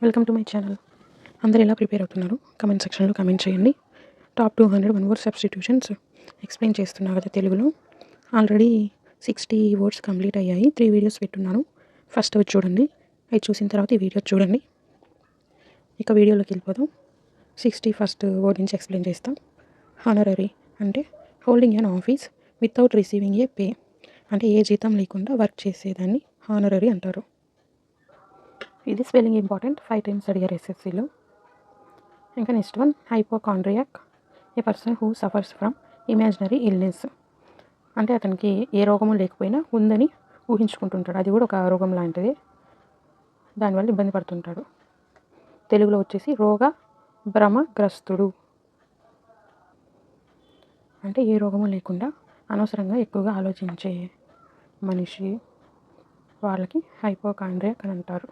Welcome to my channel. అందరూ ఎలా prepare అవుతున్నారు కమెంట్ సెక్షన్లో కమెంట్ చేయండి. Top 200 one word substitutions explain చేస్తున్నా కదా తెలుగులో. ఆల్రెడీ 60 వర్డ్స్ కంప్లీట్ అయ్యాయి. 3 వీడియోస్ పెట్టున్నాను. ఫస్ట్ అవి చూడండి. అవి చూసిన తర్వాత ఈ వీడియో చూడండి. ఇక వీడియోలోకి వెళ్ళిపోదాం. 61st వర్డ్ నుంచి ఎక్స్ప్లెయిన్ చేస్తాం. హానరరీ అంటే holding an office without receiving a pay, అంటే ఏ జీతం లేకుండా వర్క్ చేసేదాన్ని హానరరీ అంటారు. ఇది స్పెల్లింగ్ ఇంపార్టెంట్, 5 times అడిగారు ఎస్ఎస్సిలో. ఇంకా next one, hypochondriac A person who suffers from imaginary illness, అంటే అతనికి ఏ రోగము లేకపోయినా ఉందని ఊహించుకుంటుంటాడు. అది కూడా ఒక రోగం లాంటిది, దానివల్ల ఇబ్బంది పడుతుంటాడు. తెలుగులో వచ్చేసి రోగ భ్రమగ్రస్తుడు. అంటే ఏ రోగము లేకుండా అనవసరంగా ఎక్కువగా ఆలోచించే మనిషి, వాళ్ళకి హైపోకాండ్రియాక్ అని అంటారు.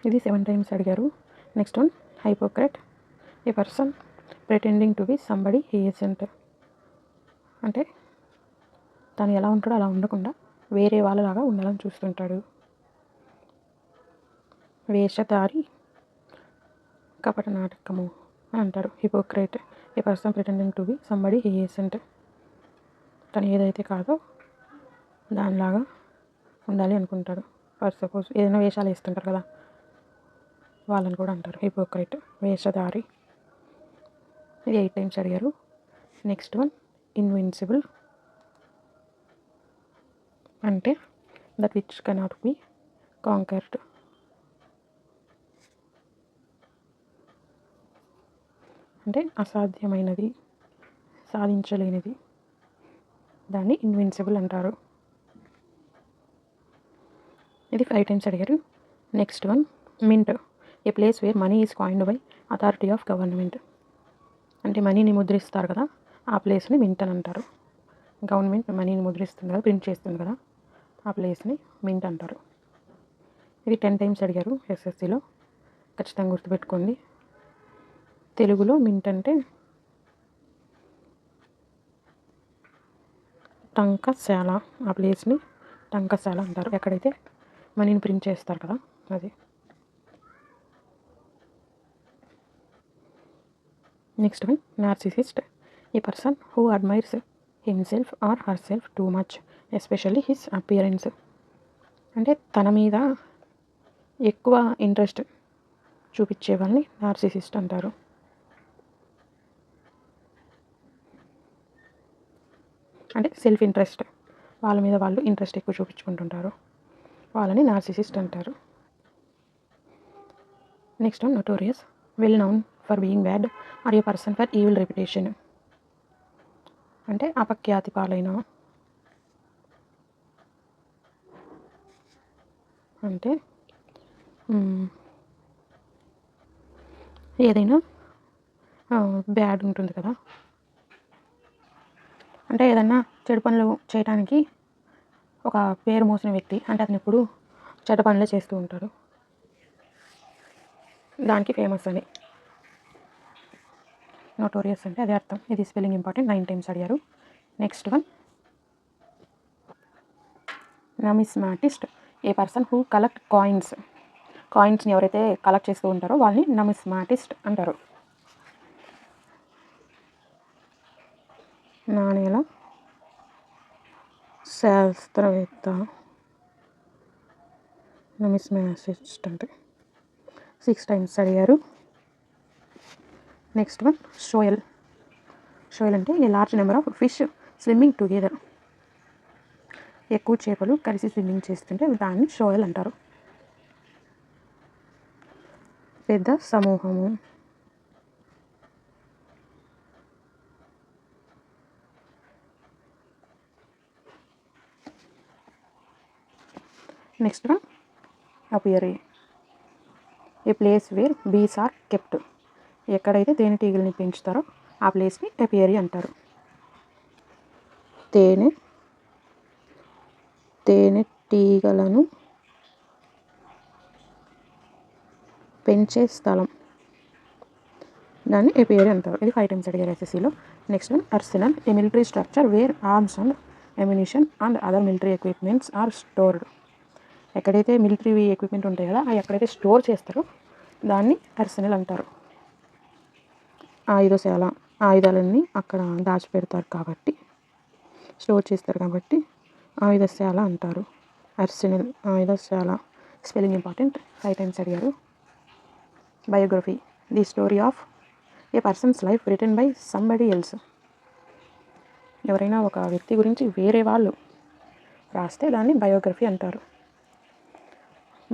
ఇది 7 times అడిగారు. Next one, hypocrite a person pretending to be somebody he isn't, అంటే తను ఎలా ఉంటాడో అలా ఉండకుండా వేరే వాళ్ళలాగా ఉండాలని చూస్తుంటాడు. వేషధారి, కపట నాటకము అని అంటారు. Hypocrite A person pretending to be somebody he isn't, తను ఏదైతే కాదో దానిలాగా ఉండాలి అనుకుంటాడు. ఫర్ సపోజ్ ఏదైనా వేషాలు వేస్తుంటారు కదా, వాళ్ళని కూడా అంటారు హిపోక్రేట్, వేషధారి. ఇది 8 times అడిగారు. నెక్స్ట్ వన్, ఇన్విన్సిబుల్ అంటే that which cannot be conquered, అంటే అసాధ్యమైనది, సాధించలేనిది, దాన్ని ఇన్విన్సిబుల్ అంటారు. ఇది 5 times అడిగారు. Next one, mint A place wear money is coined by authority of government, అంటే మనీని ముద్రిస్తారు కదా, ఆ ప్లేస్ని మింట్ అని అంటారు. గవర్నమెంట్ మనీని ముద్రిస్తుంది కదా, ప్రింట్ చేస్తుంది కదా, ఆ ప్లేస్ని మింట్ అంటారు. ఇది 10 times అడిగారు ఎస్ఎస్సిలో, ఖచ్చితంగా గుర్తుపెట్టుకోండి. తెలుగులో మింట్ అంటే టంకశాల, ఆ ప్లేస్ని టంకశాల అంటారు, ఎక్కడైతే మనీని ప్రింట్ చేస్తారు కదా అది. Next one, narcissist A person who admires himself or her self too much especially his appearance, అంటే తన మీద ఎక్కువ ఇంట్రెస్ట్ చూపించే వాళ్ళని నార్సిసిస్ట్ అంటారు. అంటే సెల్ఫ్ ఇంట్రెస్ట్, వాళ్ళ మీద వాళ్ళు ఇంట్రెస్ట్ ఎక్కువ చూపించుకుంటుంటారు, వాళ్ళని నార్సిసిస్ట్ అంటారు. Next one, notorious well noun for being bad or A person for evil reputation, అంటే అపఖ్యాతి పాలైన, అంటే ఏదైనా బ్యాడ్ ఉంటుంది కదా, అంటే ఏదన్నా చెడు పనులు చేయడానికి ఒక పేరు మోసిన వ్యక్తి, అంటే అతను ఎప్పుడు చెడ్డ పనులే చేస్తూ ఉంటాడు, దానికి ఫేమస్ అని. నోటోరియస్ అంటే అదే అర్థం. ఇది స్పెల్లింగ్ ఇంపార్టెంట్, 9 times అడిగారు. Next one, numismatist a person who collect కాయిన్స్ని ఎవరైతే కలెక్ట్ చేస్తూ ఉంటారో వాళ్ళని నమిస్మాటిస్ట్ అంటారు. నాణేల శాస్త్రవేత్త నమిస్మాటిస్ట్ అంటే 6 times అడిగారు. నెక్స్ట్ వన్, షోయల్ అంటే a large number of fish swimming together, ఎక్కువ చేపలు కలిసి స్విమ్మింగ్ చేస్తుంటే దాన్ని షోయల్ అంటారు. పెద్ద సమూహము. Next one, apiary a place where bees are kept, ఎక్కడైతే తేనెటీగల్ని పెంచుతారో ఆ ప్లేస్ని అపియరీ అంటారు. తేనెటీగలను పెంచే స్థలం, దాన్ని అపియరీ అంటారు. ఇది 5 times అడిగారు ఎస్ఎస్సిలో. Next one, arsenal a military structure where arms and ammunition and other military equipments are stored. ఎక్కడైతే మిలిటరీ ఎక్విప్మెంట్ ఉంటాయి కదా అవి ఎక్కడైతే స్టోర్ చేస్తారో దాన్ని ఆర్సెనల్ అంటారు. ఆయుధశాల, ఆయుధాలన్నీ అక్కడ దాచిపెడతారు కాబట్టి, స్టోర్ చేస్తారు కాబట్టి ఆయుధశాల అంటారు. ఆర్సెనల్, ఆయుధశాల. స్పెల్లింగ్ ఇంపార్టెంట్, 5 times అడిగారు. Biography, the story of A persons life written by somebody else. ఎవరైనా ఒక వ్యక్తి గురించి వేరే వాళ్ళు రాస్తే దాన్ని బయోగ్రఫీ అంటారు.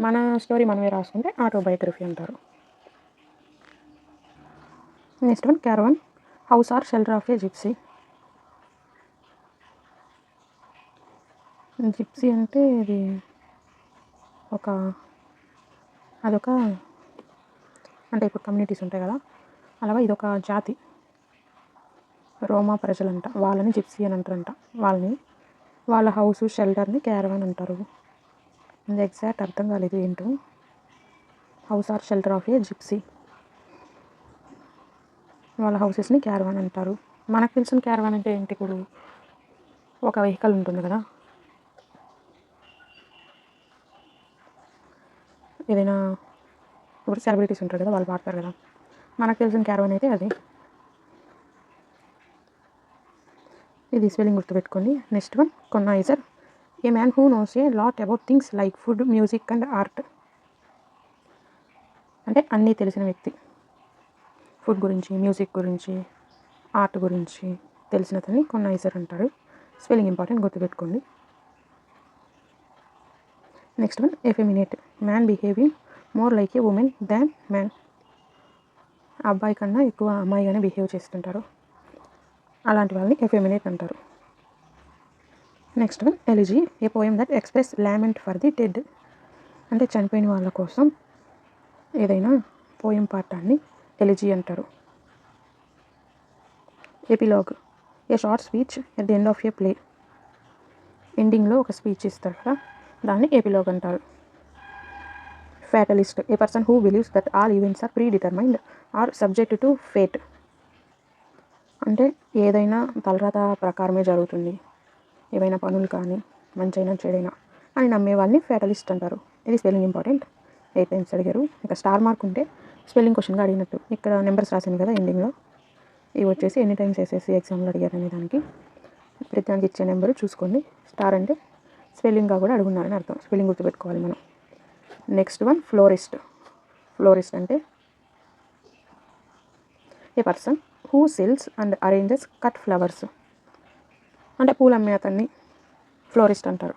మన స్టోరీ మనమే రాసుకుంటే ఆటోబయోగ్రఫీ అంటారు. Next one, caravan, house or shelter of a gypsy. Gypsy అంటే ఇది అదొక అంటే ఇప్పుడు కమ్యూనిటీస్ ఉంటాయి కదా, అలాగా ఇదొక జాతి, రోమా ప్రజలంట, వాళ్ళని జిప్సీ అని అంటారంట. వాళ్ళ హౌస్ షెల్టర్ని క్యారవన్ అంటారు. ఇది ఎగ్జాక్ట్ అర్థం కాలేదు ఏంటో. House or shelter of a gypsy, వాళ్ళ హౌసెస్ని క్యారవాన్ అంటారు. మనకు తెలిసిన క్యారవాన్ అంటే ఏంటి, ఇప్పుడు ఒక వెహికల్ ఉంటుంది కదా, ఏదైనా ఇప్పుడు సెలబ్రిటీస్ ఉంటారు కదా వాళ్ళు వాడతారు కదా, మనకు తెలిసిన క్యారవాన్ అయితే అది. ఇది స్పెల్లింగ్ గుర్తుపెట్టుకోండి. Next one, connoisseur, a man who knows a lot about things like food, music and art. అంటే అన్నీ తెలిసిన వ్యక్తి, ఫుడ్ గురించి, మ్యూజిక్ గురించి, ఆర్ట్ గురించి తెలిసినతని కొన్నైజర్ అంటారు. స్పెల్లింగ్ ఇంపార్టెంట్, గుర్తుపెట్టుకోండి. Next one, effeminate, man behaving more like a woman than man. అబ్బాయి కన్నా ఎక్కువ అమ్మాయిగానే బిహేవ్ చేస్తుంటారు, అలాంటి వాళ్ళని ఎఫెమినేట్ అంటారు. Next one, elegy, a poem that express lament for the dead. అంటే చనిపోయిన వాళ్ళ కోసం ఏదైనా పోయం పాఠాన్ని ఎలిజీ అంటారు. Epilogue, a short speech at the end of a play. ఎండింగ్లో ఒక స్పీచ్ ఇస్తారు కదా, దాన్ని ఎపిలాగ్ అంటారు. Fatalist, a person who believes that all events are predetermined or subject to fate. అంటే ఏదైనా తలరాత ప్రకారమే జరుగుతుంది, ఏవైనా పనులు కానీ మంచైనా చెడైనా అని నమ్మే వాళ్ళని ఫ్యాటలిస్ట్ అంటారు. ఇది స్పెల్లింగ్ ఇంపార్టెంట్, 8 times అడిగారు. ఇంకా స్టార్ మార్క్ ఉంటే స్పెల్లింగ్ క్వశ్చన్గా అడిగినట్టు. ఇక్కడ నెంబర్స్ రాశాను కదా ఎండింగ్లో, ఇవి వచ్చేసి ఎన్ని టైమ్స్ ఎస్ఎస్సి ఎగ్జామ్లో అడిగారు అనే దానికి ప్రతిదానికి ఇచ్చే నెంబరు చూసుకోండి. స్టార్ అంటే స్పెల్లింగ్గా కూడా అడుగున్నారని అర్థం, స్పెల్లింగ్ గుర్తుపెట్టుకోవాలి మనం. Next one, florist. ఫ్లోరిస్ట్ అంటే a person who sells and arranges cut flowers. అంటే పూలు అమ్మే అతన్ని ఫ్లోరిస్ట్ అంటారు,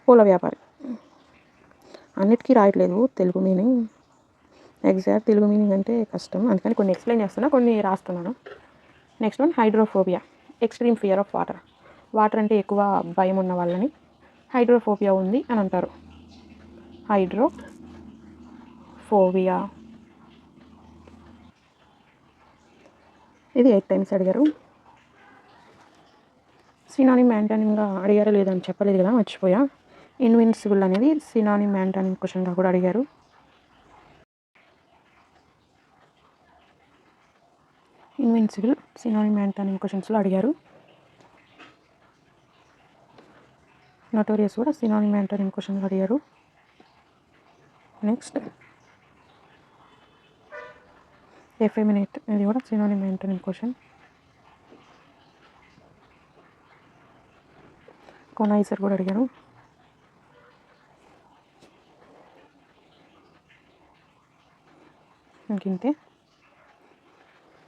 పూల వ్యాపారి. అన్నిటికీ రాయట్లేదు Telugu meaning, exact Telugu meaning అంటే కష్టం, అందుకని కొన్ని ఎక్స్ప్లెయిన్ చేస్తున్నా, కొన్ని రాస్తున్నాను. Next one, hydrophobia, extreme fear of water. Water అంటే ఎక్కువ భయం ఉన్న వాళ్ళని హైడ్రోఫోబియా ఉంది అని అంటారు. హైడ్రోఫోబియా. ఇది 8 times అడిగారు. సినానిమ్ యాంటానిమ్గా అడిగారా లేదని చెప్పలేదు కదా, మర్చిపోయా. ఇన్విన్సిబుల్ అనేది సినానిమ్ యాంటానిమ్ క్వశ్చన్గా కూడా అడిగారు. ఇన్విన్సిబుల్ సినానిమ్ యాంటానిమ్ క్వశ్చన్స్లో అడిగారు. నోటోరియస్ కూడా సినానిమ్ యాంటానిమ్ క్వశ్చన్లో అడిగారు. నెక్స్ట్ ఎఫెమినేట్, ఇది కూడా సినానిమ్ యాంటానిమ్ క్వశ్చన్. కొనైజర్ కూడా అడిగారు. ఇంకింతే,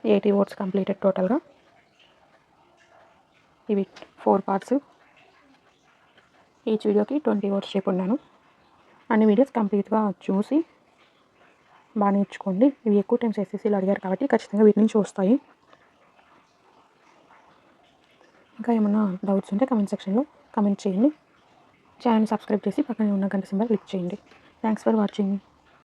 80 words కంప్లీటెడ్ టోటల్గా. ఇవి 4 parts, ఈచ్ వీడియోకి 20 words చెప్పున్నాను. అన్ని వీడియోస్ కంప్లీట్గా చూసి బాగా నేర్చుకోండి. ఇవి ఎక్కువ టైమ్స్ ఎస్ఎస్సీలో అడిగారు కాబట్టి ఖచ్చితంగా వీటి నుంచి వస్తాయి. ఇంకా ఏమన్నా డౌట్స్ ఉంటే కమెంట్ సెక్షన్లో కమెంట్ చేయండి. ఛానల్ సబ్స్క్రైబ్ చేసి పక్కనే ఉన్న గంట సింబల్ క్లిక్ చేయండి. Thanks for watching.